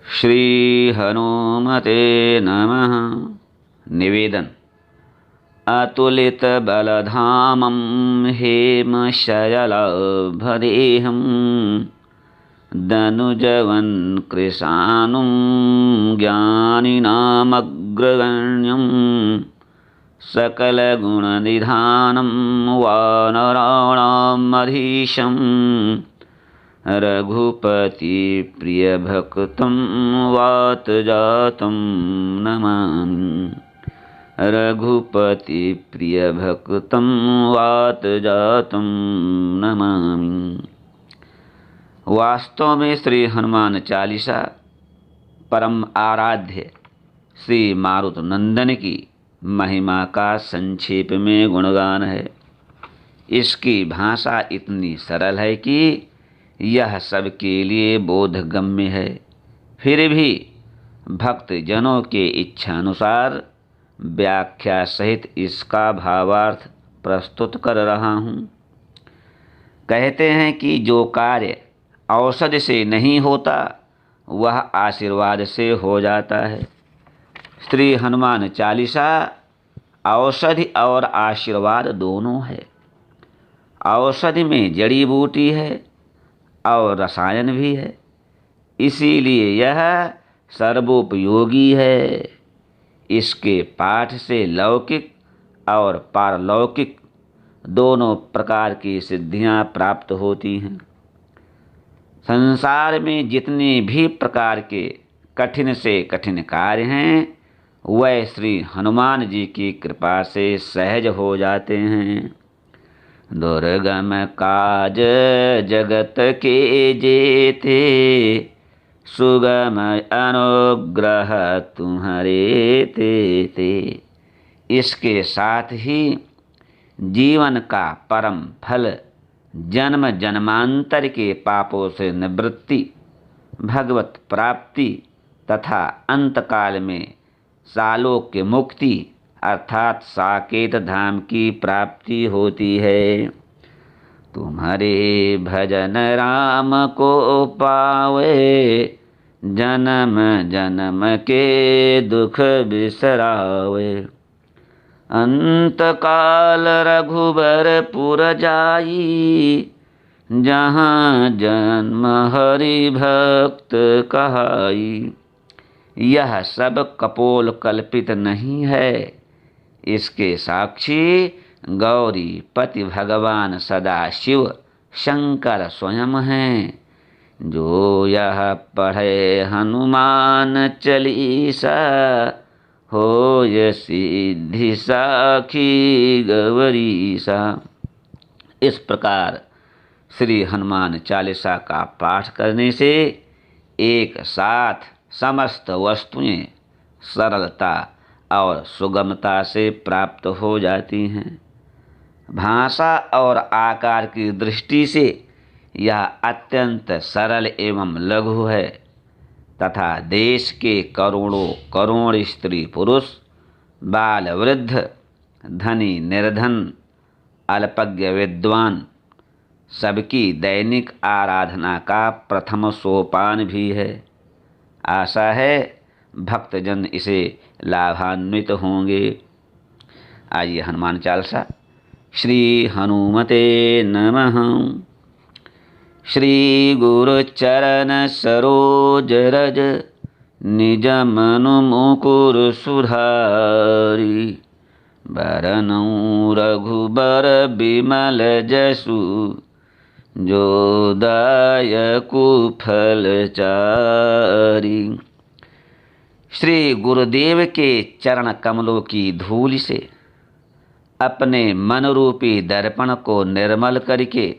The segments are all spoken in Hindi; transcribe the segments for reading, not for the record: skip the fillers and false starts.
श्री हनुमते नमः। निवेदन। अतुलित बलधामं हेमशयलाभदेहं दनुजवन् कृशानुं ज्ञानिनामग्रगण्यं सकलगुणनिधानं वानराणामधीशं रघुपति प्रियभक्तं वातजातं नमामि। रघुपति प्रियभक्तं वातजातं नमामि। वास्तव में श्री हनुमान चालीसा परम आराध्य श्री मारुत नंदन की महिमा का संक्षेप में गुणगान है। इसकी भाषा इतनी सरल है कि यह सबके लिए बोधगम्य है। फिर भी भक्त जनों के इच्छानुसार व्याख्या सहित इसका भावार्थ प्रस्तुत कर रहा हूँ। कहते हैं कि जो कार्य औषधि से नहीं होता वह आशीर्वाद से हो जाता है। श्री हनुमान चालीसा औषधि और आशीर्वाद दोनों है। औषधि में जड़ी बूटी है और रसायन भी है, इसीलिए यह सर्वोपयोगी है। इसके पाठ से लौकिक और पारलौकिक दोनों प्रकार की सिद्धियां प्राप्त होती हैं। संसार में जितने भी प्रकार के कठिन से कठिन कार्य हैं वह श्री हनुमान जी की कृपा से सहज हो जाते हैं। दुर्गम काज जगत के जेते सुगम अनुग्रह तुम्हारे ते। इसके साथ ही जीवन का परम फल जन्म जन्मांतर के पापों से निवृत्ति, भगवत प्राप्ति तथा अंतकाल में सालोक्य मुक्ति अर्थात साकेत धाम की प्राप्ति होती है। तुम्हारे भजन राम को पावे, जन्म जन्म के दुख बिसरावे। अंत काल रघुबर पुर जाई, जहाँ जन्म हरि भक्त कहाई। यह सब कपोल कल्पित नहीं है। इसके साक्षी गौरी पति भगवान सदाशिव शंकर स्वयं हैं। जो यह पढ़े हनुमान चालीसा, होय सिद्धि साखी गौरीसा। इस प्रकार श्री हनुमान चालीसा का पाठ करने से एक साथ समस्त वस्तुएं सरलता और सुगमता से प्राप्त हो जाती हैं। भाषा और आकार की दृष्टि से यह अत्यंत सरल एवं लघु है तथा देश के करोड़ों करोड़ स्त्री पुरुष, बाल वृद्ध, धनी निर्धन, अल्पज्ञ विद्वान सबकी दैनिक आराधना का प्रथम सोपान भी है। आशा है भक्तजन इसे लाभान्वित होंगे। आइए हनुमान चालीसा। श्री हनुमते नमः। श्री गुरु चरण सरोज रज, निज मनु मुकुर सुधारी। बरनउँ रघुबर बिमल जसु, जो दायकु फल चारी। श्री गुरुदेव के चरण कमलों की धूलि से अपने मन रूपी दर्पण को निर्मल करके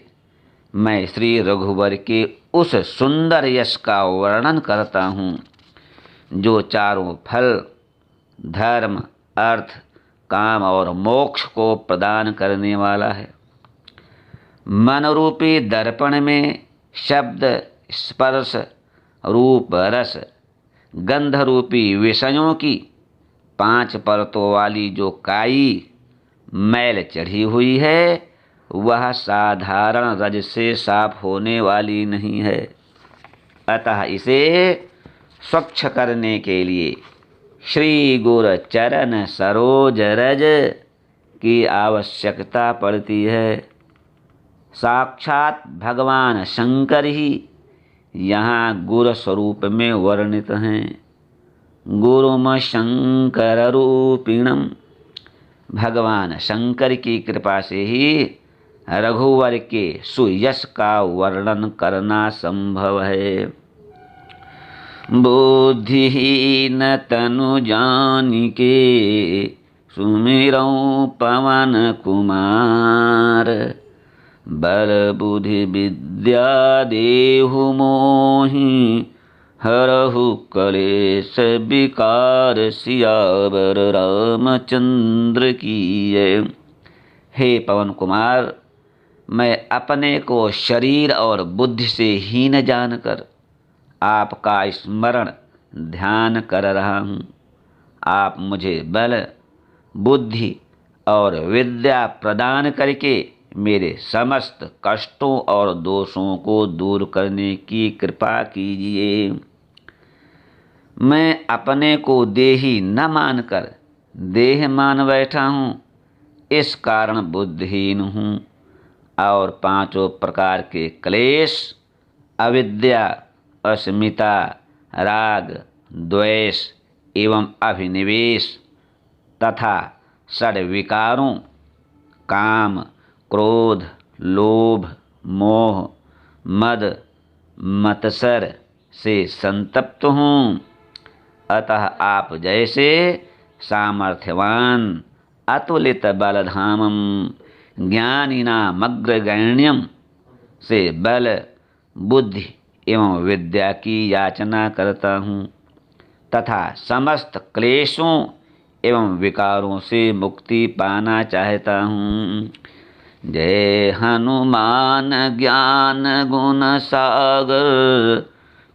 मैं श्री रघुवर के उस सुंदर यश का वर्णन करता हूँ जो चारों फल धर्म, अर्थ, काम और मोक्ष को प्रदान करने वाला है। मन रूपी दर्पण में शब्द, स्पर्श, रूप, रस, गंध रूपी विषयों की 5 परतों वाली जो काई मैल चढ़ी हुई है वह साधारण रज से साफ होने वाली नहीं है। अतः इसे स्वच्छ करने के लिए श्री गुरु चरण सरोज रज की आवश्यकता पड़ती है। साक्षात भगवान शंकर ही यहाँ गुरु स्वरूप में वर्णित हैं। गुरुम शंकर रूपिणम, भगवान शंकर की कृपा से ही रघुवर के सुयश का वर्णन करना संभव है। बुद्धिहीन तनु जानिके सुमिरौं पवन कुमार, बल बुद्धि विद्या देहु मोहि हरहु कलेश विकार, सियावर रामचंद्र की जय। हे पवन कुमार, मैं अपने को शरीर और बुद्धि से हीन जानकर आपका स्मरण ध्यान कर रहा हूँ। आप मुझे बल बुद्धि और विद्या प्रदान करके मेरे समस्त कष्टों और दोषों को दूर करने की कृपा कीजिए। मैं अपने को देही न मानकर देह मान बैठा हूँ, इस कारण बुद्धिहीन हूँ और पांचों प्रकार के क्लेश अविद्या, अस्मिता, राग, द्वेष एवं अभिनिवेश तथा षड विकारों काम, क्रोध, लोभ, मोह, मद, मत्सर से संतप्त हूँ। अतः आप जैसे सामर्थ्यवान अतुलित बलधामम ज्ञानिनामग्रगण्यम से बल बुद्धि एवं विद्या की याचना करता हूँ तथा समस्त क्लेशों एवं विकारों से मुक्ति पाना चाहता हूँ। जय हनुमान ज्ञान गुण सागर,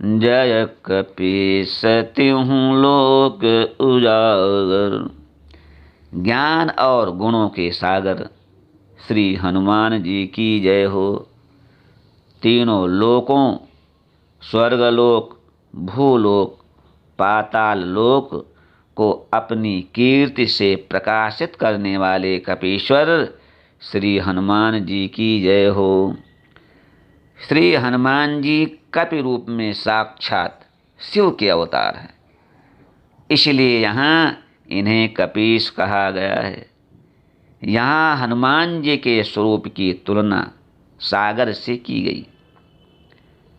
जय कपीस तिहुँ लोक उजागर। ज्ञान और गुणों के सागर श्री हनुमान जी की जय हो। तीनों लोकों स्वर्गलोक, भूलोक, पाताल लोक को अपनी कीर्ति से प्रकाशित करने वाले कपीश्वर श्री हनुमान जी की जय हो। श्री हनुमान जी कपि रूप में साक्षात शिव के अवतार हैं, इसलिए यहाँ इन्हें कपीश कहा गया है। यहाँ हनुमान जी के स्वरूप की तुलना सागर से की गई।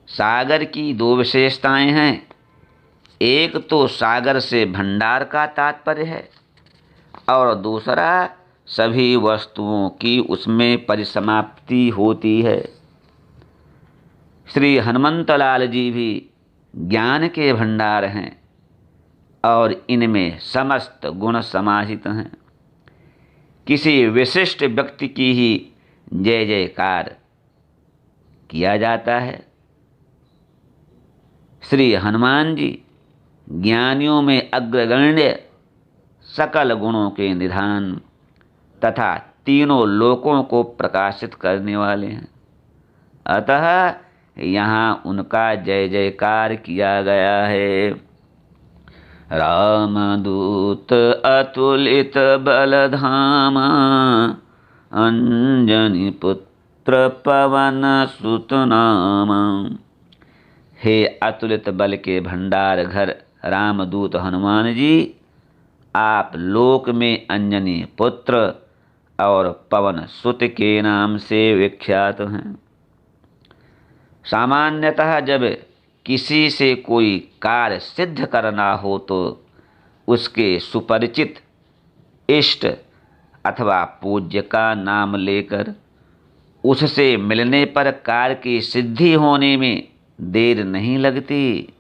सागर की दो विशेषताएं हैं। एक तो सागर से भंडार का तात्पर्य है और दूसरा सभी वस्तुओं की उसमें परिसमाप्ति होती है। श्री हनुमंतलाल जी भी ज्ञान के भंडार हैं और इनमें समस्त गुण समाहित हैं। किसी विशिष्ट व्यक्ति की ही जय जयकार किया जाता है। श्री हनुमान जी ज्ञानियों में अग्रगण्य, सकल गुणों के निधान तथा तीनों लोकों को प्रकाशित करने वाले हैं। अतः यहाँ उनका जय जयकार किया गया है। रामदूत अतुलित बलधामा, अंजनी पुत्र पवन सुत नामा। हे अतुलित बल के भंडार घर रामदूत हनुमान जी, आप लोक में अंजनी पुत्र और पवन सुत के नाम से विख्यात हैं। सामान्यतः जब किसी से कोई कार्य सिद्ध करना हो तो उसके सुपरिचित इष्ट अथवा पूज्य का नाम लेकर उससे मिलने पर कार्य की सिद्धि होने में देर नहीं लगती।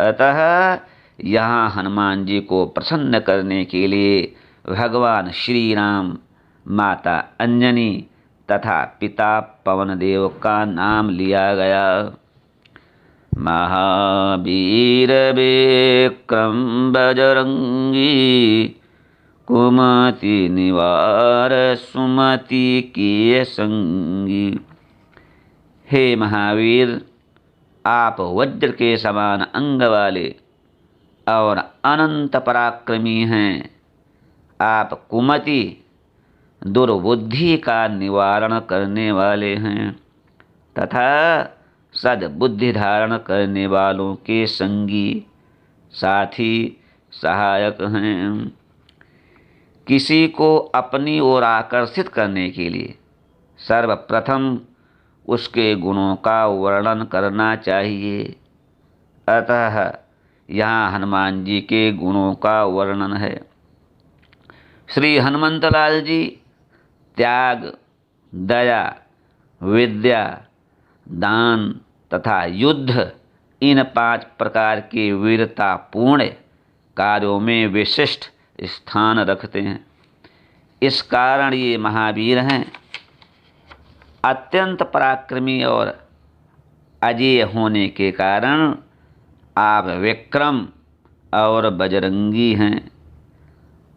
अतः यहाँ हनुमान जी को प्रसन्न करने के लिए भगवान श्री राम, माता अंजनी तथा पिता पवनदेव का नाम लिया गया। महावीर विक्रम बजरंगी, कुमति निवार सुमति किए संगी। हे महावीर, आप वज्र के समान अंग वाले और अनंत पराक्रमी हैं। आप कुमति दुर्बुद्धि का निवारण करने वाले हैं तथा सद्बुद्धि धारण करने वालों के संगी साथी सहायक हैं। किसी को अपनी ओर आकर्षित करने के लिए सर्वप्रथम उसके गुणों का वर्णन करना चाहिए। अतः यहाँ हनुमान जी के गुणों का वर्णन है। श्री हनुमंतलाल जी त्याग, दया, विद्या, दान तथा युद्ध इन 5 प्रकार के वीरतापूर्ण कार्यों में विशिष्ट स्थान रखते हैं। इस कारण ये महावीर हैं। अत्यंत पराक्रमी और अजेय होने के कारण आप विक्रम और बजरंगी हैं।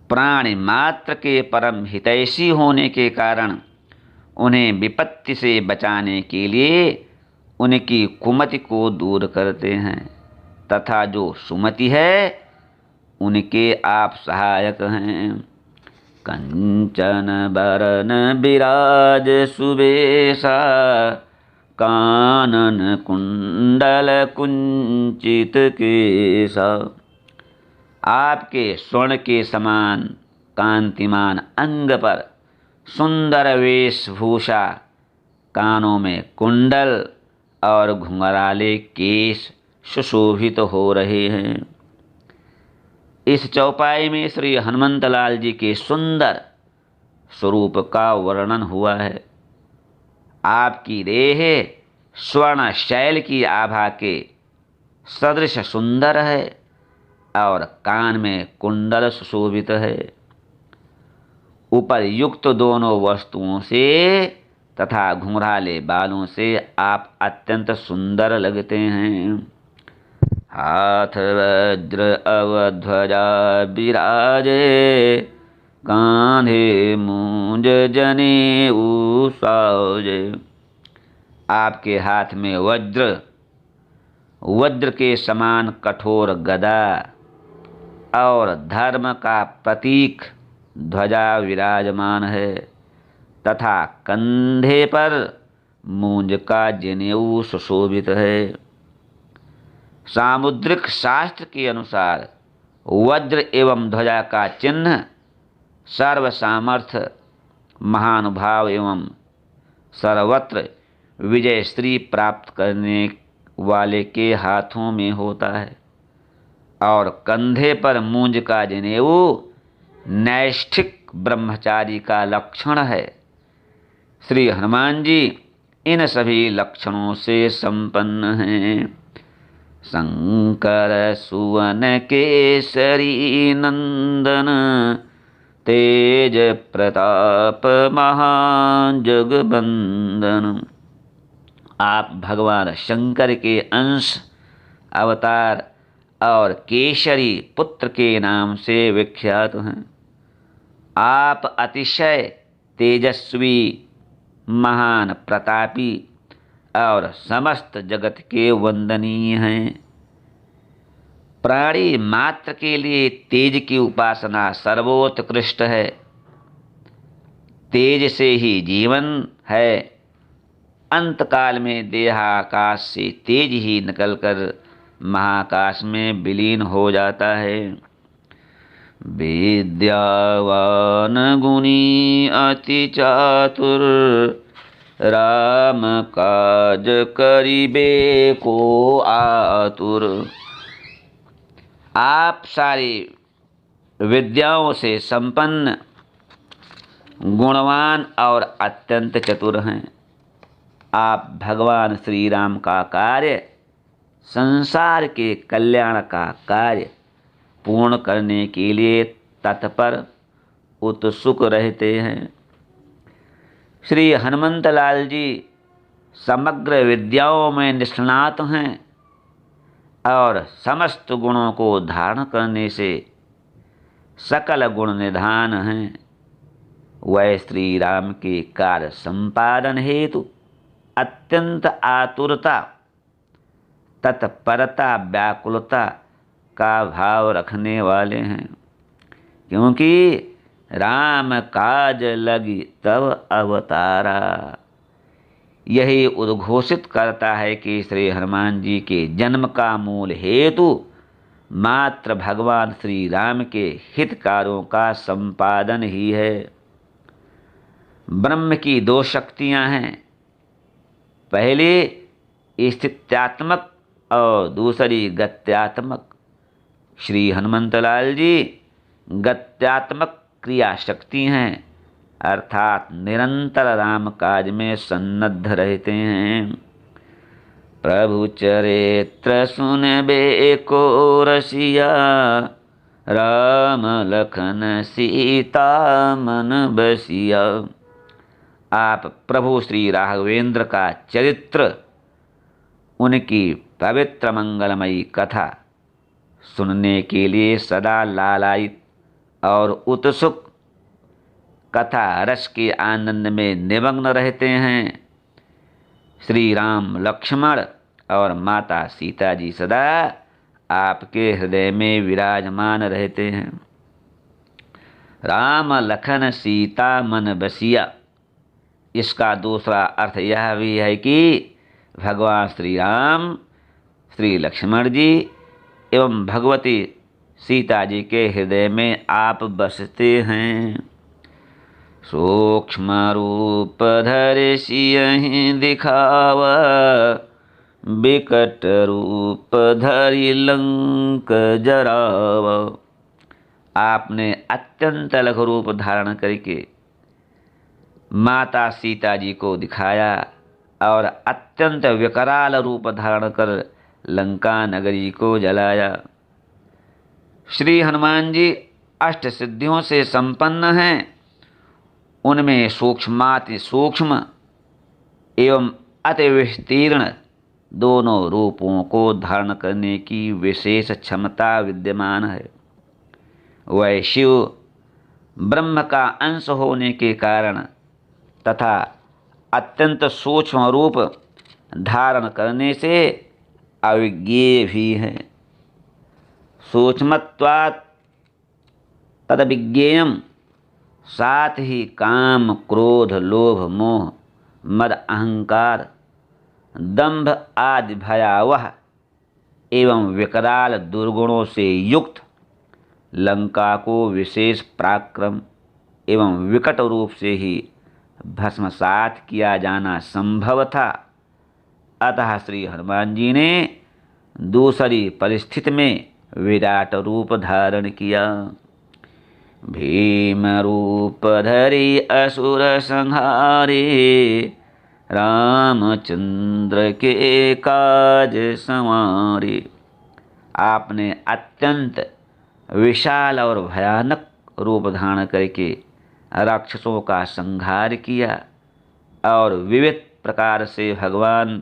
प्राणी मात्र के परम हितैषी होने के कारण उन्हें विपत्ति से बचाने के लिए उनकी कुमति को दूर करते हैं तथा जो सुमति है उनके आप सहायक हैं। कंचन बरन बिराज सुबेसा कानन कुंडल कुंचित केसा। आपके स्वर्ण के समान कांतिमान अंग पर सुंदर वेशभूषा, कानों में कुंडल और घुंघराले केश सुशोभित हो रहे हैं। इस चौपाई में श्री हनुमंतलाल जी के सुंदर स्वरूप का वर्णन हुआ है। आपकी देह स्वर्ण शैल की आभा के सदृश सुंदर है और कान में कुंडल सुशोभित है। उपर्युक्त दोनों वस्तुओं से तथा घुंघराले बालों से आप अत्यंत सुंदर लगते हैं। हाथ वज्र अवध्वजा विराजे कांधे मूंज जनेऊ साजे। आपके हाथ में वज्र के समान कठोर गदा और धर्म का प्रतीक ध्वजा विराजमान है तथा कंधे पर मूंज का जनेऊ सुशोभित है। सामुद्रिक शास्त्र के अनुसार वज्र एवं ध्वजा का चिन्ह सर्व सामर्थ्य, महानुभाव एवं सर्वत्र विजय श्री प्राप्त करने वाले के हाथों में होता है और कंधे पर मूंज का जनेऊ नैष्ठिक ब्रह्मचारी का लक्षण है। श्री हनुमान जी इन सभी लक्षणों से संपन्न हैं। शंकर सुवन केसरी नंदन तेज प्रताप महान जगबंदन। आप भगवान शंकर के अंश, अवतार और केसरी पुत्र के नाम से विख्यात हैं। आप अतिशय तेजस्वी, महान प्रतापी और समस्त जगत के वंदनीय हैं। प्राणी मात्र के लिए तेज की उपासना सर्वोत्कृष्ट है। तेज से ही जीवन है। अंतकाल में देहाकाश से तेज ही निकलकर महाकाश में विलीन हो जाता है। विद्यावान गुणी अति चातुर राम काज करिबे को आतुर। आप सारी विद्याओं से संपन्न, गुणवान और अत्यंत चतुर हैं। आप भगवान श्री राम का कार्य, संसार के कल्याण का कार्य पूर्ण करने के लिए तत्पर उत्सुक रहते हैं। श्री हनुमंतलाल जी समग्र विद्याओं में निष्णात हैं और समस्त गुणों को धारण करने से सकल गुण निधान हैं। वह श्री राम के कार्य संपादन हेतु अत्यंत आतुरता, तत्परता, व्याकुलता का भाव रखने वाले हैं, क्योंकि राम काज लगी तब अवतारा। यही उद्घोषित करता है कि श्री हनुमान जी के जन्म का मूल हेतु मात्र भगवान श्री राम के हित कार्यों का संपादन ही है। ब्रह्म की दो शक्तियां हैं, पहली स्थित्यात्मक और दूसरी गत्यात्मक। श्री हनुमंतलाल जी गत्यात्मक क्रिया शक्ति हैं, अर्थात निरंतर राम काज में सन्नद्ध रहते हैं। प्रभु चरित्र सुनबे को रसिया, राम लखन सीता मन बसिया। आप प्रभु श्री राघवेंद्र का चरित्र, उनकी पवित्र मंगलमयी कथा सुनने के लिए सदा लालायित और उत्सुक, कथा रस के आनंद में निमग्न रहते हैं। श्री राम लक्ष्मण और माता सीता जी सदा आपके हृदय में विराजमान रहते हैं। राम लखन सीता मन बसिया, इसका दूसरा अर्थ यह भी है कि भगवान श्री राम, श्री लक्ष्मण जी एवं भगवती सीता जी के हृदय में आप बसते हैं। सूक्ष्म रूप धरि सियहि दिखावा, बिकट रूप धरि लंक जरावा। आपने अत्यंत लघु रूप धारण करके माता सीता जी को दिखाया और अत्यंत विकराल रूप धारण कर लंका नगरी को जलाया। श्री हनुमान जी अष्ट सिद्धियों से संपन्न हैं। उनमें सूक्ष्माति सूक्ष्म एवं अति विस्तीर्ण दोनों रूपों को धारण करने की विशेष क्षमता विद्यमान है। वह शिव ब्रह्म का अंश होने के कारण तथा अत्यंत सूक्ष्म रूप धारण करने से अविज्ञेय भी है। सूक्ष्मत्वात् तदविज्ञेयम्, साथ ही काम क्रोध लोभ मोह मद अहंकार दंभ आदि भयावह एवं विकराल दुर्गुणों से युक्त लंका को विशेष पराक्रम एवं विकट रूप से ही भस्मसात किया जाना संभव था। अतः श्री हनुमान जी ने दूसरी परिस्थिति में विराट रूप धारण किया। भीम रूप धरि असुर संहारे, रामचंद्र के काज संवारे। आपने अत्यंत विशाल और भयानक रूप धारण करके राक्षसों का संहार किया और विविध प्रकार से भगवान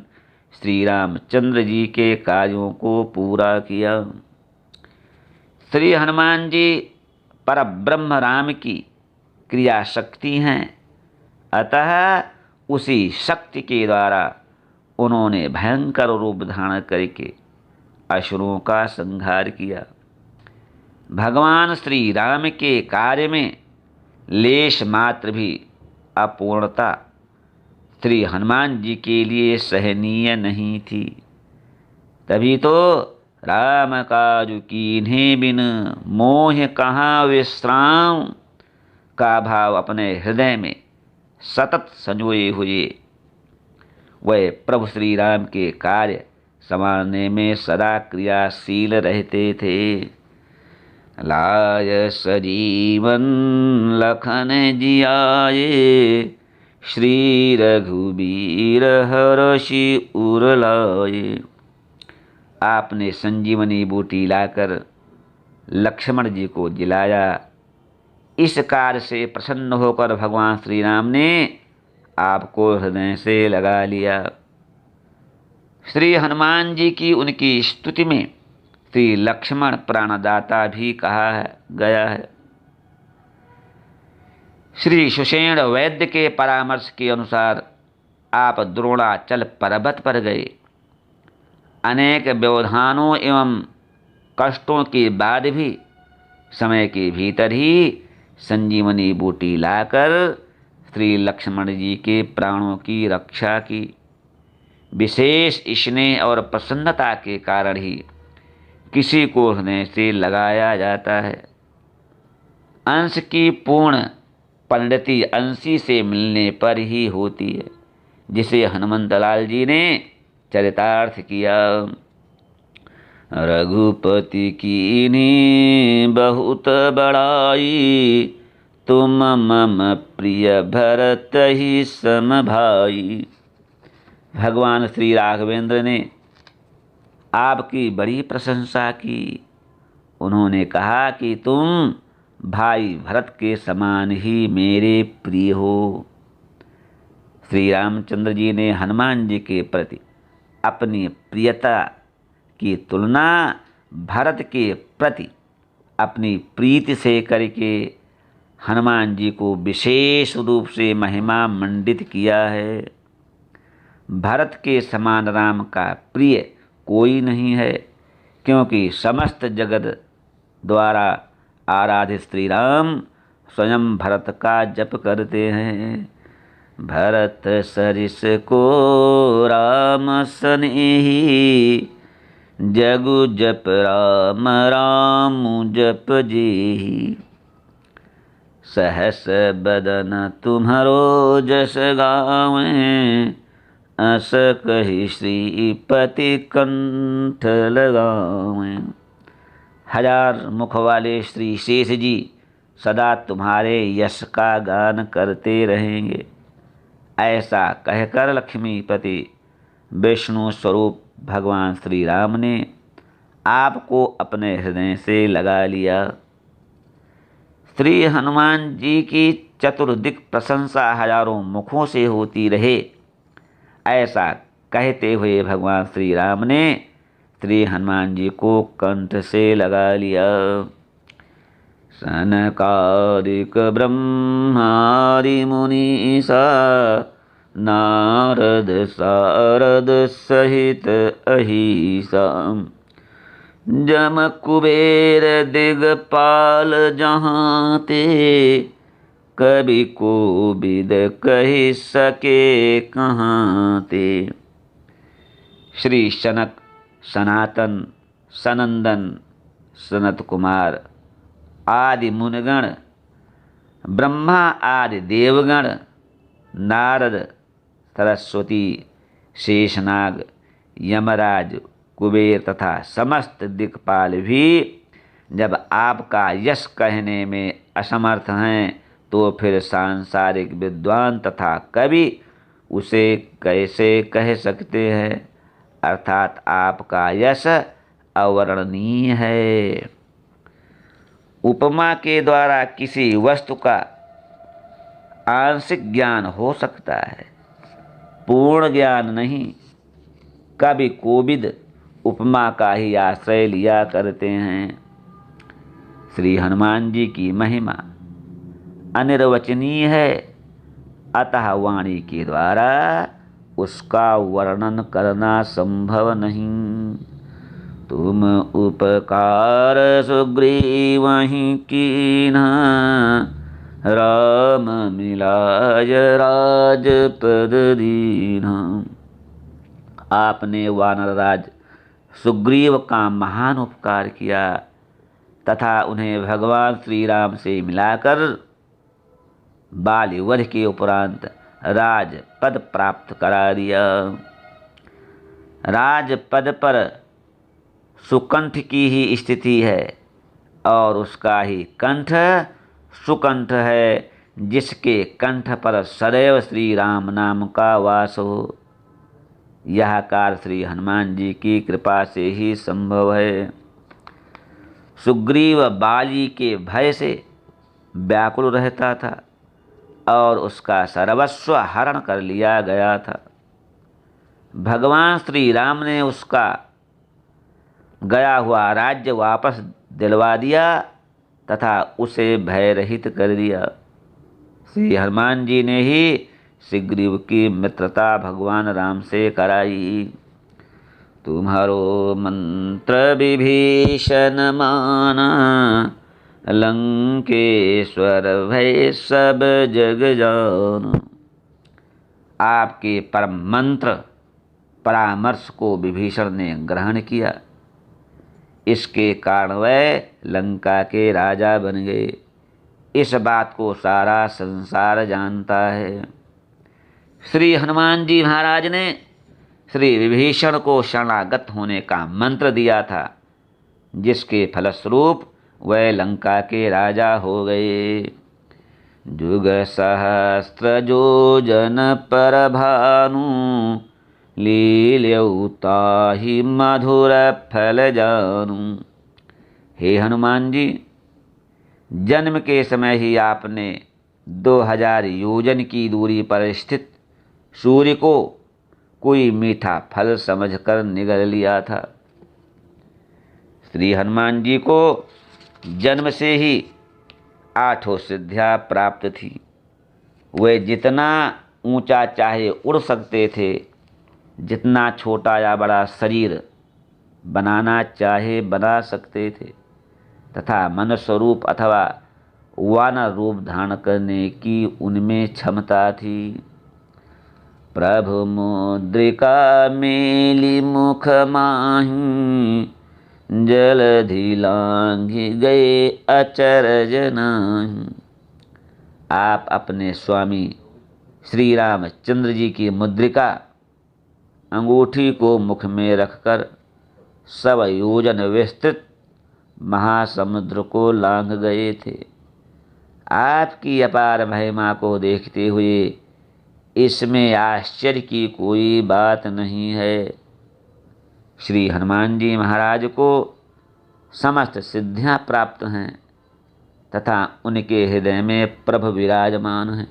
श्री रामचंद्र जी के कार्यों को पूरा किया। श्री हनुमान जी परब्रह्म राम की क्रिया शक्ति हैं, अतः उसी शक्ति के द्वारा उन्होंने भयंकर रूप धारण करके असुरों का संहार किया। भगवान श्री राम के कार्य में लेश मात्र भी अपूर्णता श्री हनुमान जी के लिए सहनीय नहीं थी। तभी तो राम काजु कीन्हे बिन मोह कहाँ विश्राम का भाव अपने हृदय में सतत संजोए हुए वह प्रभु श्री राम के कार्य संभालने में सदा क्रियाशील रहते थे। लाय सजीवन लखन जियाए, श्री रघुबीर हरषि उर लाए। आपने संजीवनी बूटी लाकर लक्ष्मण जी को जिलाया। इस कार्य से प्रसन्न होकर भगवान श्री राम ने आपको हृदय से लगा लिया। श्री हनुमान जी की उनकी स्तुति में श्री लक्ष्मण प्राणदाता भी कहा गया है। श्री सुषेण वैद्य के परामर्श के अनुसार आप द्रोणाचल पर्वत पर गए। अनेक व्यवधानों एवं कष्टों के बाद भी समय के भीतर ही संजीवनी बूटी लाकर श्री लक्ष्मण जी के प्राणों की रक्षा की। विशेष स्नेह और प्रसन्नता के कारण ही किसी को हृदय से लगाया जाता है। अंश की पूर्ण परिणति अंशी से मिलने पर ही होती है, जिसे हनुमंतलाल जी ने चरितार्थ किया। रघुपति कीन्ही बहुत बड़ाई, तुम मम प्रिय भरत ही सम भाई। भगवान श्री राघवेंद्र ने आपकी बड़ी प्रशंसा की। उन्होंने कहा कि तुम भाई भरत के समान ही मेरे प्रिय हो। श्री रामचंद्र जी ने हनुमान जी के प्रति अपनी प्रियता की तुलना भरत के प्रति अपनी प्रीति से करके हनुमान जी को विशेष रूप से महिमा मंडित किया है। भरत के समान राम का प्रिय कोई नहीं है, क्योंकि समस्त जगत द्वारा आराधित श्री राम स्वयं भरत का जप करते हैं। भरत सरिस को राम सनेही, जगु जप राम राम जप जेहि। सहस बदन तुम्हारो जस गावें, अस कहि श्रीपति कंठ लगावें। हजार मुख वाले श्री शेष जी सदा तुम्हारे यश का गान करते रहेंगे। ऐसा कहकर लक्ष्मीपति विष्णु स्वरूप भगवान श्री राम ने आपको अपने हृदय से लगा लिया। श्री हनुमान जी की चतुर्दिक प्रशंसा हजारों मुखों से होती रहे, ऐसा कहते हुए भगवान श्री राम ने श्री हनुमान जी को कंठ से लगा लिया। सनकादिक ब्रह्मादि मुनीसा, नारद सारद सहित अहिसा। जम कुबेर दिगपाल जहाँ ते, कवि कोविद कहि सके कहाँ ते। श्री शनक, सनातन, सनंदन, सनत कुमार आदि मुनिगण, ब्रह्मा आदि देवगण, नारद, सरस्वती, शेषनाग, यमराज, कुबेर तथा समस्त दिक्पाल भी जब आपका यश कहने में असमर्थ हैं, तो फिर सांसारिक विद्वान तथा कवि उसे कैसे कह सकते हैं। अर्थात आपका यश अवर्णनीय है। उपमा के द्वारा किसी वस्तु का आंशिक ज्ञान हो सकता है, पूर्ण ज्ञान नहीं। कवि कोविद उपमा का ही आश्रय लिया करते हैं। श्री हनुमान जी की महिमा अनिर्वचनीय है, अतः वाणी के द्वारा उसका वर्णन करना संभव नहीं। तुम उपकार सुग्रीवहि कीन्हा, राम मिलाय राजपद दीन्हा। आपने वानरराज सुग्रीव का महान उपकार किया तथा उन्हें भगवान श्री राम से मिलाकर बाली वध के उपरांत राजपद प्राप्त करा दिया। राजपद पर सुकंठ की ही स्थिति है और उसका ही कंठ सुकंठ है, जिसके कंठ पर सदैव श्री राम नाम का वास हो। यह कार्य श्री हनुमान जी की कृपा से ही संभव है। सुग्रीव बाली के भय से व्याकुल रहता था और उसका सर्वस्व हरण कर लिया गया था। भगवान श्री राम ने उसका गया हुआ राज्य वापस दिलवा दिया तथा उसे भय रहित कर दिया। श्री हनुमान जी ने ही सुग्रीव की मित्रता भगवान राम से कराई। तुम्हारो मंत्र विभीषण माना, लंकेश्वर भय सब जग जान। आपके परम मंत्र परामर्श को विभीषण ने ग्रहण किया, इसके कारण वह लंका के राजा बन गए। इस बात को सारा संसार जानता है। श्री हनुमान जी महाराज ने श्री विभीषण को शरणागत होने का मंत्र दिया था, जिसके फलस्वरूप वह लंका के राजा हो गए। जुग सहस्त्र योजन पर भानु, लील्यौ ताहि मधुर फल जानू। हे हनुमान जी, जन्म के समय ही आपने 2000 योजन की दूरी पर स्थित सूर्य को कोई मीठा फल समझकर निगल लिया था। श्री हनुमान जी को जन्म से ही 8 सिद्धियां प्राप्त थी। वे जितना ऊंचा चाहे उड़ सकते थे, जितना छोटा या बड़ा शरीर बनाना चाहे बना सकते थे, तथा मनुष्य रूप अथवा वानर रूप धारण करने की उनमें क्षमता थी। प्रभु मुद्रिका मेली मुख माही, जलधि लांघि गए अचरज नाही। आप अपने स्वामी श्री रामचंद्र जी की मुद्रिका अंगूठी को मुख में रखकर 100 योजन विस्तृत महासमुद्र को लांघ गए थे। आपकी अपार महिमा को देखते हुए इसमें आश्चर्य की कोई बात नहीं है। श्री हनुमान जी महाराज को समस्त सिद्धियां प्राप्त हैं तथा उनके हृदय में प्रभु विराजमान हैं,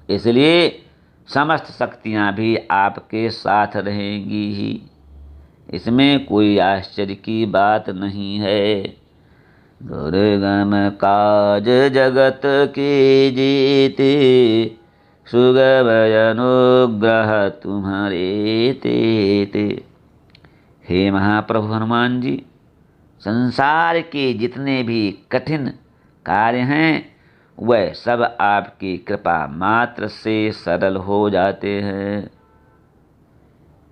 इसलिए समस्त शक्तियां भी आपके साथ रहेंगी ही। इसमें कोई आश्चर्य की बात नहीं है। दुर्गम काज जगत के जेते, सुगम अनुग्रह तुम्हारे तेते। हे महाप्रभु हनुमान जी, संसार के जितने भी कठिन कार्य हैं, वह सब आपकी कृपा मात्र से सरल हो जाते हैं।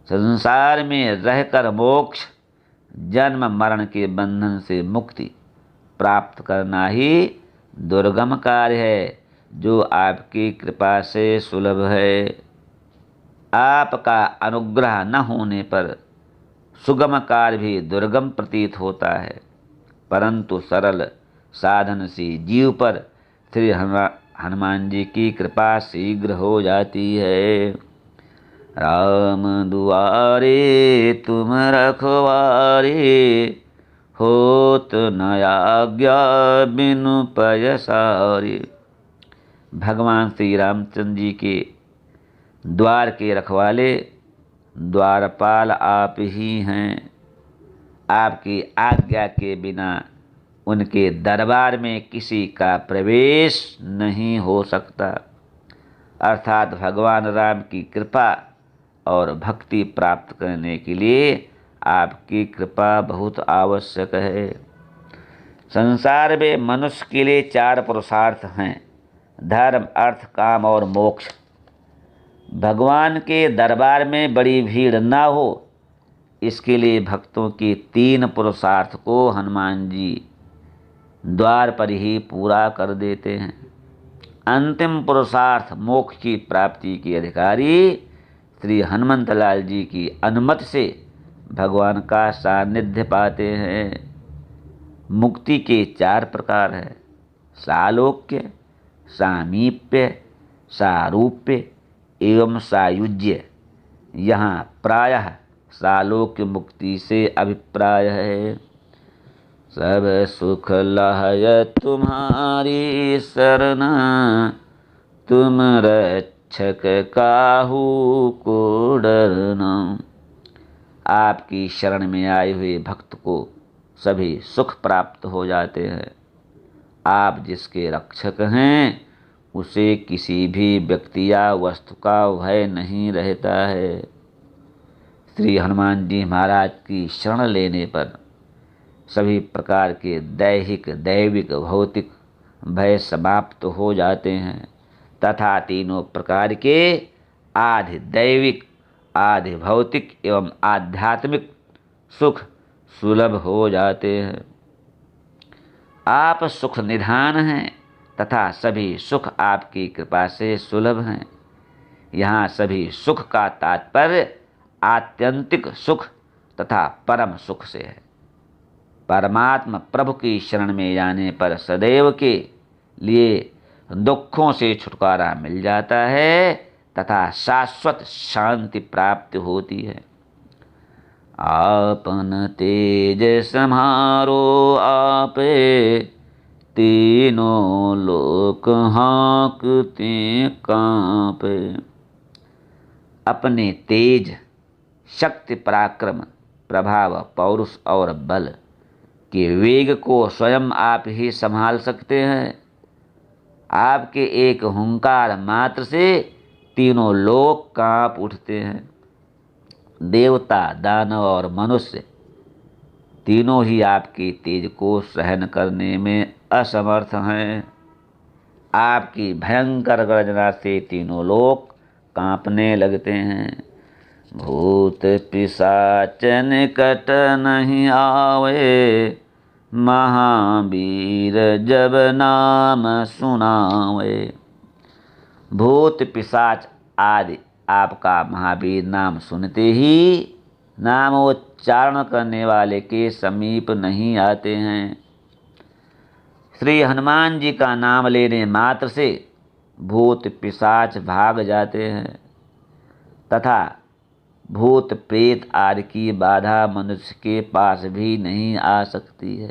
संसार में रहकर मोक्ष, जन्म मरण के बंधन से मुक्ति प्राप्त करना ही दुर्गम कार्य है, जो आपकी कृपा से सुलभ है। आपका अनुग्रह न होने पर सुगम कार्य भी दुर्गम प्रतीत होता है, परंतु सरल साधन से जीव पर श्री हनुमान जी की कृपा शीघ्र हो जाती है। राम दुआरे तुम रखवारे, होत न आज्ञा बिनु पयसारे। भगवान श्री रामचंद्र जी के द्वार के रखवाले द्वारपाल आप ही हैं। आपकी आज्ञा के बिना उनके दरबार में किसी का प्रवेश नहीं हो सकता। अर्थात भगवान राम की कृपा और भक्ति प्राप्त करने के लिए आपकी कृपा बहुत आवश्यक है। संसार में मनुष्य के लिए 4 पुरुषार्थ हैं: धर्म, अर्थ, काम और मोक्ष। भगवान के दरबार में बड़ी भीड़ न हो, इसके लिए भक्तों के 3 पुरुषार्थ को हनुमान जी द्वार पर ही पूरा कर देते हैं। अंतिम पुरुषार्थ मोक्ष की प्राप्ति के अधिकारी श्री हनुमंतलाल जी की अनुमति से भगवान का सानिध्य पाते हैं। मुक्ति के 4 प्रकार हैं: सालोक्य, सामीप्य, सारूप्य एवं सायुज्य। यहाँ प्रायः सालोक्य मुक्ति से अभिप्राय है। सब सुख लहय तुम्हारी शरण, तुम रक्षक काहू को डरना। आपकी शरण में आए हुए भक्त को सभी सुख प्राप्त हो जाते हैं। आप जिसके रक्षक हैं, उसे किसी भी व्यक्ति या वस्तु का भय नहीं रहता है। श्री हनुमान जी महाराज की शरण लेने पर सभी प्रकार के दैहिक, दैविक, भौतिक भय समाप्त हो जाते हैं तथा तीनों प्रकार के आधि दैविक, आधि भौतिक एवं आध्यात्मिक सुख सुलभ हो जाते हैं। आप सुख निधान हैं तथा सभी सुख आपकी कृपा से सुलभ हैं। यहाँ सभी सुख का तात्पर्य आत्यंतिक सुख तथा परम सुख से है। परमात्मा प्रभु की शरण में जाने पर सदैव के लिए दुखों से छुटकारा मिल जाता है तथा शाश्वत शांति प्राप्त होती है। आपन तेज सम्हारो आपे, तीनों लोक हाँकते कांपे। अपने तेज, शक्ति, पराक्रम, प्रभाव, पौरुष और बल के वेग को स्वयं आप ही संभाल सकते हैं। आपके एक हुंकार मात्र से तीनों लोक कांप उठते हैं। देवता, दानव और मनुष्य तीनों ही आपके तेज को सहन करने में असमर्थ हैं। आपकी भयंकर गर्जना से तीनों लोक कांपने लगते हैं। भूत पिशाच निकट नहीं आवे, महावीर जब नाम सुनावे। भूत पिशाच आदि आपका महावीर नाम सुनते ही नामोच्चारण करने वाले के समीप नहीं आते हैं। श्री हनुमान जी का नाम लेने मात्र से भूत पिशाच भाग जाते हैं तथा भूत प्रेत आदि की बाधा मनुष्य के पास भी नहीं आ सकती है।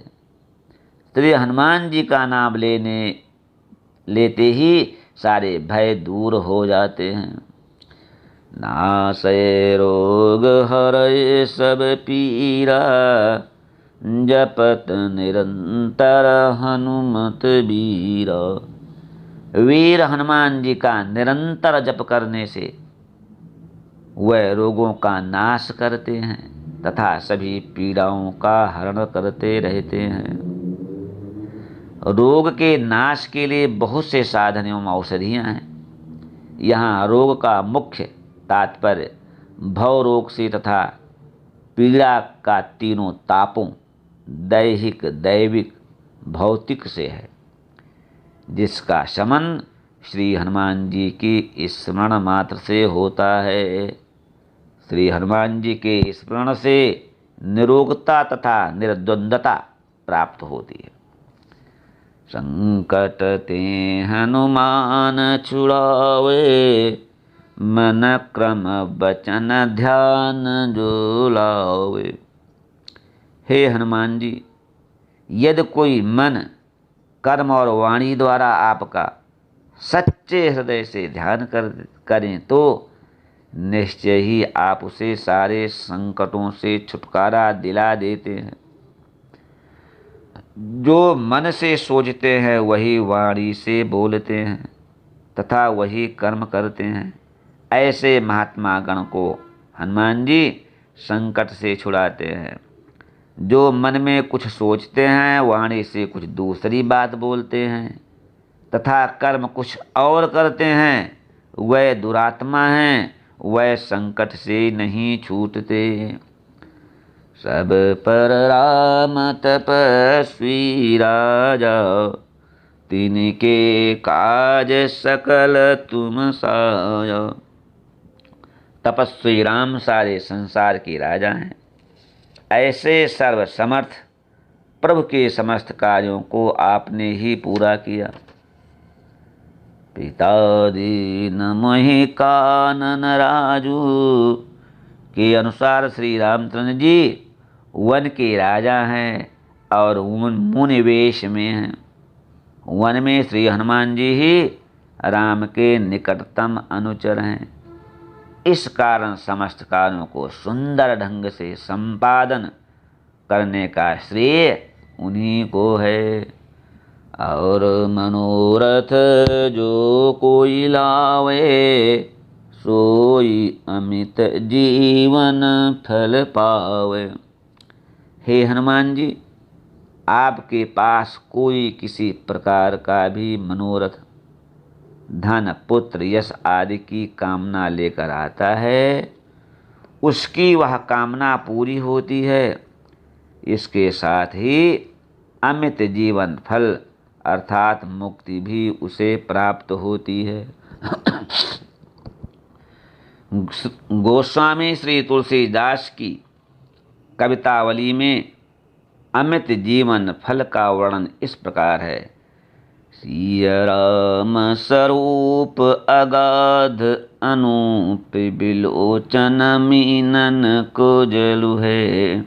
श्री हनुमान जी का नाम लेते ही सारे भय दूर हो जाते हैं। नासै रोग हरै सब पीरा, जपत निरंतर हनुमत वीरा। वीर हनुमान जी का निरंतर जप करने से वह रोगों का नाश करते हैं तथा सभी पीड़ाओं का हरण करते रहते हैं। रोग के नाश के लिए बहुत से साधन एवं औषधियाँ हैं। यहाँ रोग का मुख्य तात्पर्य भव रोग से तथा पीड़ा का तीनों तापों दैहिक, दैविक, भौतिक से है, जिसका शमन श्री हनुमान जी की स्मरण मात्र से होता है। श्री हनुमान जी के स्मरण से निरोगता तथा निर्द्वंदता प्राप्त होती है। संकट ते हनुमान छुड़ावे, मन क्रम वचन ध्यान जो लावे। हे हनुमान जी, यदि कोई मन, कर्म और वाणी द्वारा आपका सच्चे हृदय से ध्यान करें तो निश्चय ही आप उसे सारे संकटों से छुटकारा दिला देते हैं। जो मन से सोचते हैं वही वाणी से बोलते हैं तथा वही कर्म करते हैं। ऐसे महात्मा गण को हनुमान जी संकट से छुड़ाते हैं। जो मन में कुछ सोचते हैं, वाणी से कुछ दूसरी बात बोलते हैं तथा कर्म कुछ और करते हैं, वह दुरात्मा हैं, वह संकट से नहीं छूटते। सब पर राम तपस्वी राजा, तिनके काज सकल तुम साया। तपस्वी राम सारे संसार के राजा हैं। ऐसे सर्वसमर्थ प्रभु के समस्त कार्यों को आपने ही पूरा किया। पिता दीन मोहि कानन राजू के अनुसार श्री रामचंद्र जी वन के राजा हैं और मुनि वेश में हैं। वन में श्री हनुमान जी ही राम के निकटतम अनुचर हैं। इस कारण समस्त कार्यों को सुंदर ढंग से संपादन करने का श्रेय उन्हीं को है। और मनोरथ जो कोई लावे, सोई अमित जीवन फल पावे। हे हनुमान जी, आपके पास कोई किसी प्रकार का भी मनोरथ, धन, पुत्र, यश आदि की कामना लेकर आता है, उसकी वह कामना पूरी होती है। इसके साथ ही अमित जीवन फल अर्थात मुक्ति भी उसे प्राप्त होती है। गोस्वामी श्री तुलसीदास की कवितावली में अमित जीवन फल का वर्णन इस प्रकार है। सिया राम स्वरूप अगाध अनूप बिलोचन मीनन को जलु है।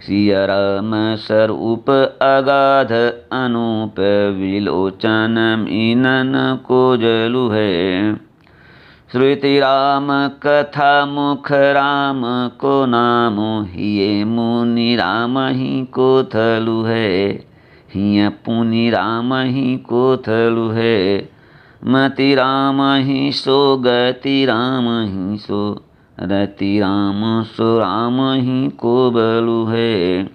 सिया राम स्वरूप अगाध अनूप बिलोचन मीनन को जलु है। श्रुति राम कथा मुख राम को नाम, हिये मुनि राम ही को थलु है। हिय पुनि राम ही को थलु है। मति राम ही सो गति राम ही सो, रति राम सो राम ही को बलु है।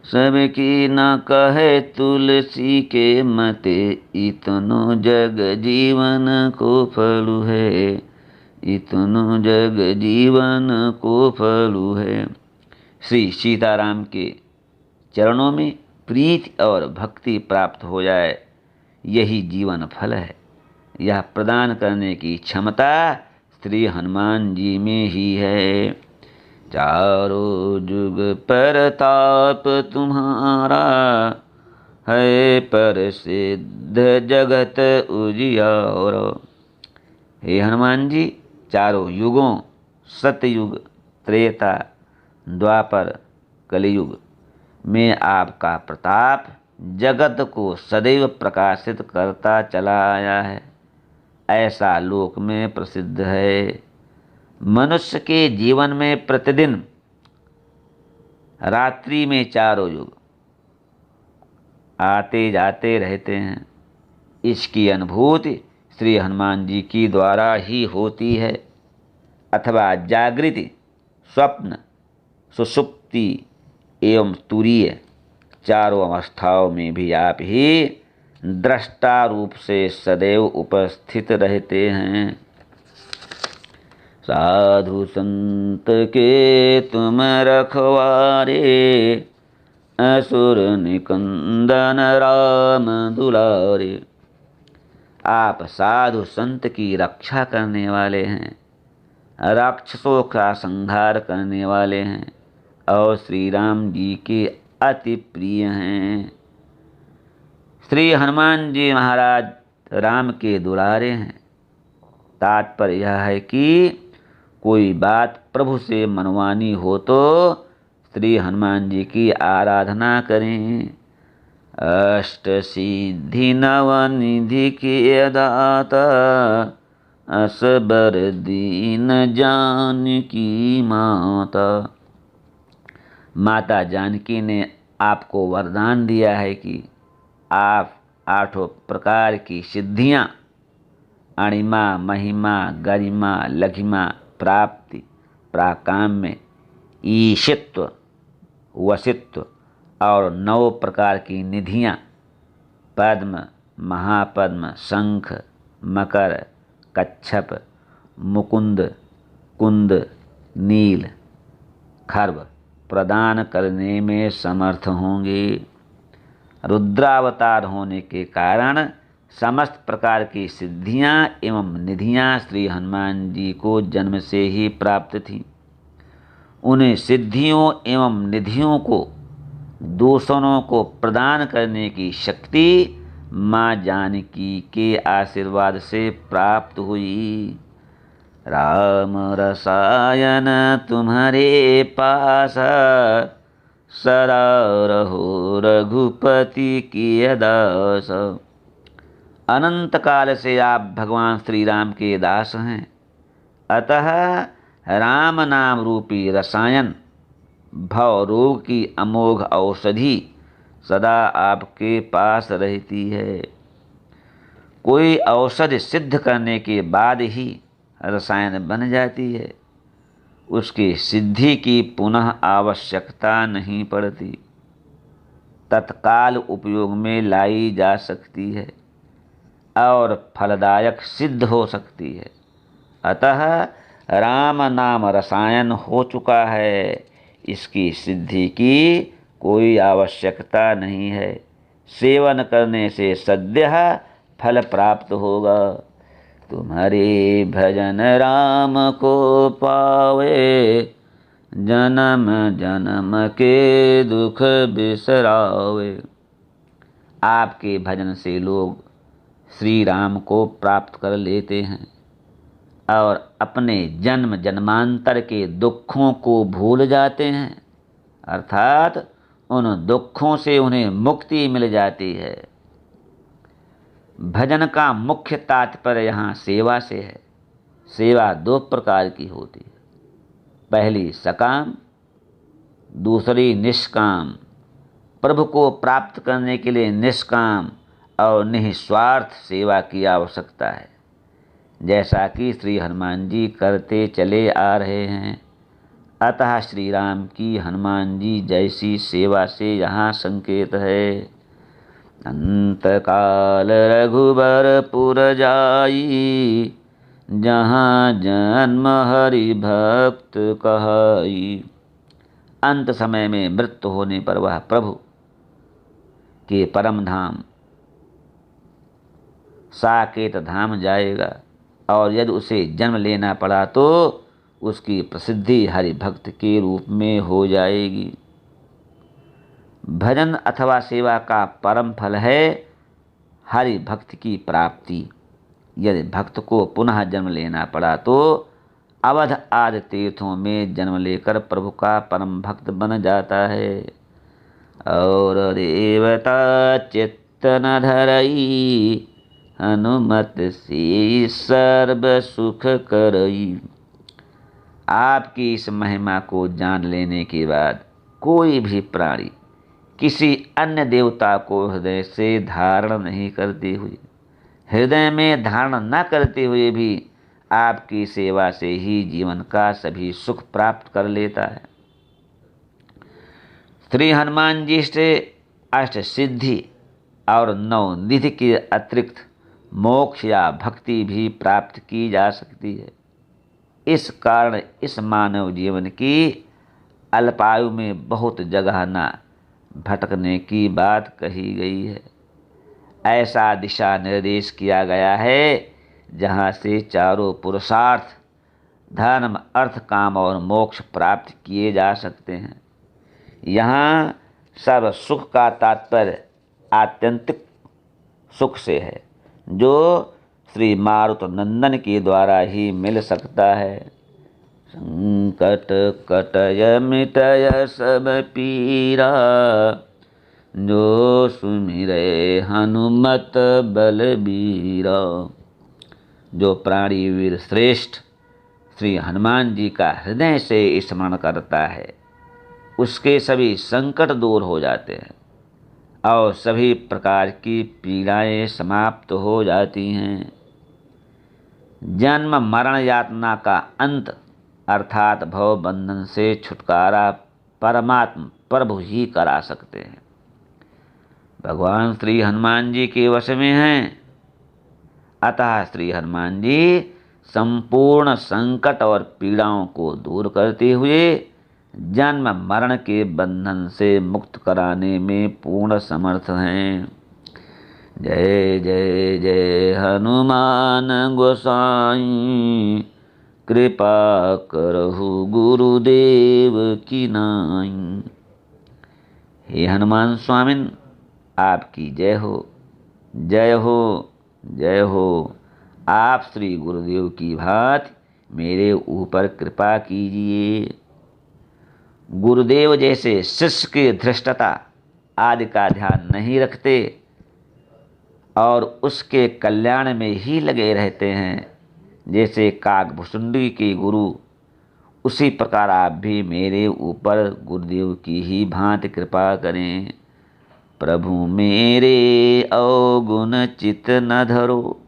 सबकी न कहे तुलसी के मते, इतनो जग जीवन को फलु है। इतनो जग जीवन को फलु है। श्री सीताराम के चरणों में प्रीति और भक्ति प्राप्त हो जाए, यही जीवन फल है। यह प्रदान करने की क्षमता श्री हनुमान जी में ही है। चारों जुग परताप तुम्हारा, है प्रसिद्ध जगत उजियारा। हे हनुमान जी, चारों युगों सतयुग, त्रेता, द्वापर, कलियुग में आपका प्रताप जगत को सदैव प्रकाशित करता चला आया है, ऐसा लोक में प्रसिद्ध है। मनुष्य के जीवन में प्रतिदिन रात्रि में चारों युग आते जाते रहते हैं। इसकी अनुभूति श्री हनुमान जी की द्वारा ही होती है, अथवा जागृति, स्वप्न, सुषुप्ति एवं तुरीय चारों अवस्थाओं में भी आप ही दृष्टा रूप से सदैव उपस्थित रहते हैं। साधु संत के तुम रखवारे, असुर निकंदन राम दुलारे। आप साधु संत की रक्षा करने वाले हैं, राक्षसों का संहार करने वाले हैं और श्री राम जी के अति प्रिय हैं। श्री हनुमान जी महाराज राम के दुलारे हैं। तात्पर्य यह है कि कोई बात प्रभु से मनवानी हो तो श्री हनुमान जी की आराधना करें। अष्ट सिद्धि नव निधि के दाता, असबर दीन जानकी माता। माता जानकी ने आपको वरदान दिया है कि आप आठों प्रकार की सिद्धियां, अणिमा, महिमा, गरिमा, लघिमा, प्राप्ति, प्राकाम्य, ईशित्व, वशित्व और 9 प्रकार की निधियां, पद्म, महापद्म, शंख, मकर, कच्छप, मुकुंद, कुंद, नील, खर्व प्रदान करने में समर्थ होंगे। रुद्रावतार होने के कारण समस्त प्रकार की सिद्धियां एवं निधियां श्री हनुमान जी को जन्म से ही प्राप्त थीं। उन्हें सिद्धियों एवं निधियों को, दूसरों को प्रदान करने की शक्ति माँ जानकी के आशीर्वाद से प्राप्त हुई। राम रसायन तुम्हारे पास, सदा रहो रघुपति की दास। अनंत काल से आप भगवान श्री राम के दास हैं, अतः राम नाम रूपी रसायन, भव रोग की अमोघ औषधि सदा आपके पास रहती है। कोई औषधि सिद्ध करने के बाद ही रसायन बन जाती है, उसकी सिद्धि की पुनः आवश्यकता नहीं पड़ती, तत्काल उपयोग में लाई जा सकती है और फलदायक सिद्ध हो सकती है। अतः राम नाम रसायन हो चुका है, इसकी सिद्धि की कोई आवश्यकता नहीं है। सेवन करने से सद्यः फल प्राप्त होगा। तुम्हारे भजन राम को पावे, जन्म जन्म के दुख बिसरावे। आपके भजन से लोग श्री राम को प्राप्त कर लेते हैं और अपने जन्म जन्मांतर के दुखों को भूल जाते हैं, अर्थात उन दुखों से उन्हें मुक्ति मिल जाती है। भजन का मुख्य तात्पर्य यहाँ सेवा से है। सेवा दो प्रकार की होती है, पहली सकाम, दूसरी निष्काम। प्रभु को प्राप्त करने के लिए निष्काम और निस्वार्थ सेवा की आवश्यकता है, जैसा कि श्री हनुमान जी करते चले आ रहे हैं। अतः श्री राम की हनुमान जी जैसी सेवा से यहाँ संकेत है। अंतकाल रघुबरपुर जाई, जहाँ जन्म हरि भक्त कहाई। अंत समय में मृत्यु होने पर वह प्रभु के परम धाम साकेत धाम जाएगा, और यदि उसे जन्म लेना पड़ा तो उसकी प्रसिद्धि हरि भक्त के रूप में हो जाएगी। भजन अथवा सेवा का परम फल है हरि भक्त की प्राप्ति। यदि भक्त को पुनः जन्म लेना पड़ा तो अवध आदि तीर्थों में जन्म लेकर प्रभु का परम भक्त बन जाता है। और देवता चित्त न धरई, हनुमत से सर्व सुख करई। आपकी इस महिमा को जान लेने के बाद कोई भी प्राणी किसी अन्य देवता को हृदय से धारण नहीं करते हुए, हृदय में धारण न करते हुए भी आपकी सेवा से ही जीवन का सभी सुख प्राप्त कर लेता है। श्री हनुमान जी से अष्ट सिद्धि और 9 निधि के अतिरिक्त मोक्ष या भक्ति भी प्राप्त की जा सकती है। इस कारण इस मानव जीवन की अल्पायु में बहुत जगह न भटकने की बात कही गई है। ऐसा दिशा निर्देश किया गया है जहाँ से चारों पुरुषार्थ धर्म अर्थ काम और मोक्ष प्राप्त किए जा सकते हैं। यहाँ सर्व सुख का तात्पर्य आत्यंतिक सुख से है, जो श्री मारुत नंदन के द्वारा ही मिल सकता है। संकट कटय मिटय सब पीरा, जो सुमिरै हनुमत बलबीरा। जो प्राणी वीर श्रेष्ठ श्री हनुमान जी का हृदय से स्मरण करता है, उसके सभी संकट दूर हो जाते हैं और सभी प्रकार की पीड़ाएं समाप्त हो जाती हैं। जन्म मरण यातना का अंत अर्थात भव बंधन से छुटकारा परमात्मा प्रभु ही करा सकते हैं। भगवान श्री हनुमान जी के वश में हैं। अतः श्री हनुमान जी संपूर्ण संकट और पीड़ाओं को दूर करते हुए जन्म मरण के बंधन से मुक्त कराने में पूर्ण समर्थ हैं। जय जय जय हनुमान गोसाई, कृपा करहु गुरुदेव की नाई। हे हनुमान स्वामिन, आपकी जय हो, जय हो, जय हो। आप श्री गुरुदेव की भांति मेरे ऊपर कृपा कीजिए। गुरुदेव जैसे शिष्य की धृष्टता आदि का ध्यान नहीं रखते और उसके कल्याण में ही लगे रहते हैं, जैसे काकभुसुंडी के गुरु, उसी प्रकार आप भी मेरे ऊपर गुरुदेव की ही भांति कृपा करें। प्रभु मेरे अवगुण चित न धरो,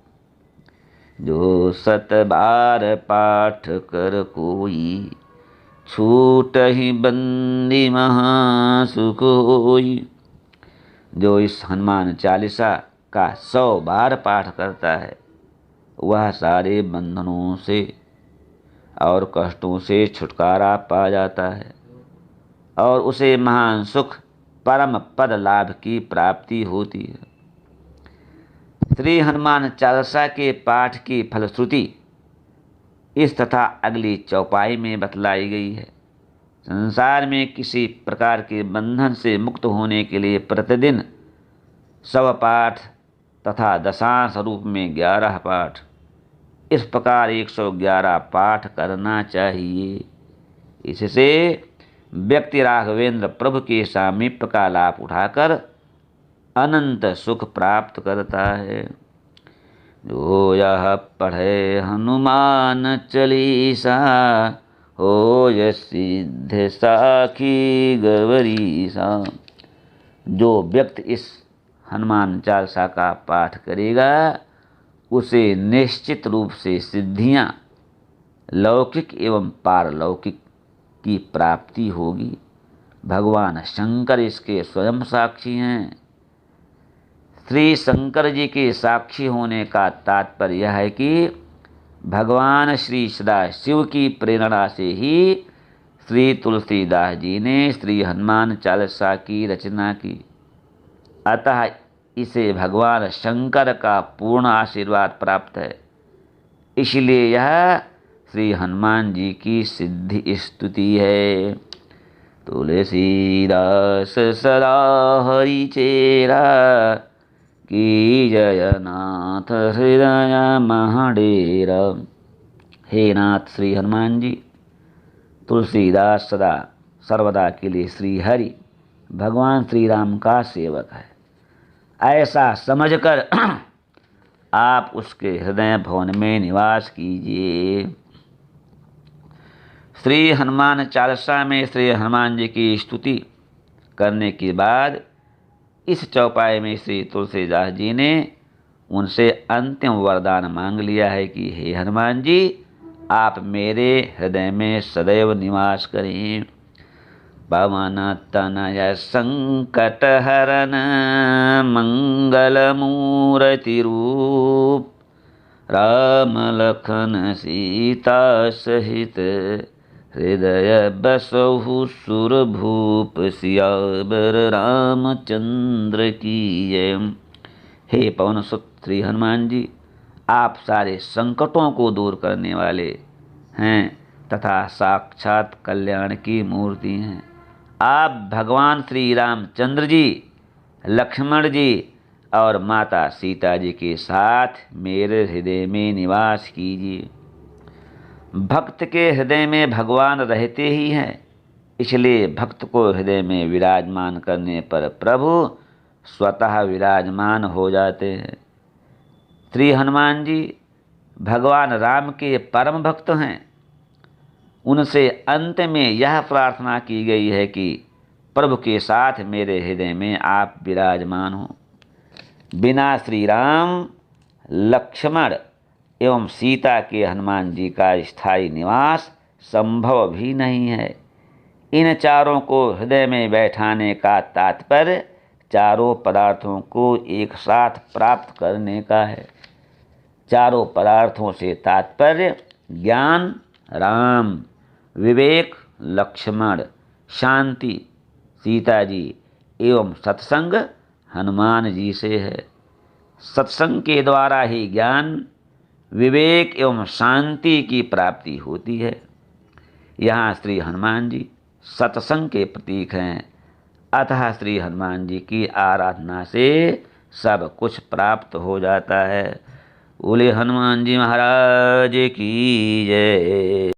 जो 7 बार पाठ कर कोई, छूट ही बंदी महासुख होई। जो इस हनुमान चालीसा का 100 बार पाठ करता है वह सारे बंधनों से और कष्टों से छुटकारा पा जाता है और उसे महान सुख परम पद लाभ की प्राप्ति होती है। श्री हनुमान चालीसा के पाठ की फलश्रुति इस तथा अगली चौपाई में बतलाई गई है। संसार में किसी प्रकार के बंधन से मुक्त होने के लिए प्रतिदिन 100 पाठ तथा दशांश रूप में 11 पाठ, इस प्रकार 111 पाठ करना चाहिए। इससे व्यक्ति राघवेंद्र प्रभु के सामीप्य का लाभ उठाकर अनंत सुख प्राप्त करता है। जो यह पढ़े हनुमान चालीसा, होय सिद्ध साखी गौरीसा। जो व्यक्ति इस हनुमान चालीसा का पाठ करेगा उसे निश्चित रूप से सिद्धियां लौकिक एवं पारलौकिक की प्राप्ति होगी। भगवान शंकर इसके स्वयं साक्षी हैं। श्री शंकर जी के साक्षी होने का तात्पर्य यह है कि भगवान श्री सदाशिव की प्रेरणा से ही श्री तुलसीदास जी ने श्री हनुमान चालीसा की रचना की। अतः इसे भगवान शंकर का पूर्ण आशीर्वाद प्राप्त है। इसलिए यह श्री हनुमान जी की सिद्धि स्तुति है। तुलसीदास सदा हरि चेरा, की जय नाथ हृदय महाडेरा। हे नाथ श्री हनुमान जी, तुलसीदास सदा सर्वदा के लिए श्री हरि भगवान श्री राम का सेवक है, ऐसा समझकर आप उसके हृदय भवन में निवास कीजिए। श्री हनुमान चालीसा में श्री हनुमान जी की स्तुति करने के बाद इस चौपाई में श्री तुलसीदास जी ने उनसे अंतिम वरदान मांग लिया है कि हे हनुमान जी, आप मेरे हृदय में सदैव निवास करें। पवन तनय संकट हरन मंगल मूर्ति रूप, राम लखन सीता सहित हृदय बसहु सुर भूप, सियावर रामचंद्र की जय। हे पवन सुत श्री हनुमान जी, आप सारे संकटों को दूर करने वाले हैं तथा साक्षात कल्याण की मूर्ति हैं। आप भगवान श्री रामचंद्र जी, लक्ष्मण जी और माता सीता जी के साथ मेरे हृदय में निवास कीजिए। भक्त के हृदय में भगवान रहते ही हैं, इसलिए भक्त को हृदय में विराजमान करने पर प्रभु स्वतः विराजमान हो जाते हैं। श्री हनुमान जी भगवान राम के परम भक्त हैं। उनसे अंत में यह प्रार्थना की गई है कि प्रभु के साथ मेरे हृदय में आप विराजमान हो। बिना श्री राम, लक्ष्मण एवं सीता के हनुमान जी का स्थायी निवास संभव भी नहीं है। इन चारों को हृदय में बैठाने का तात्पर्य चारों पदार्थों को एक साथ प्राप्त करने का है। चारों पदार्थों से तात्पर्य ज्ञान राम, विवेक लक्ष्मण, शांति सीता जी एवं सत्संग हनुमान जी से है। सत्संग के द्वारा ही ज्ञान, विवेक एवं शांति की प्राप्ति होती है। यहाँ श्री हनुमान जी सत्संग के प्रतीक हैं। अतः श्री हनुमान जी की आराधना से सब कुछ प्राप्त हो जाता है। बोले हनुमान जी महाराज की जय।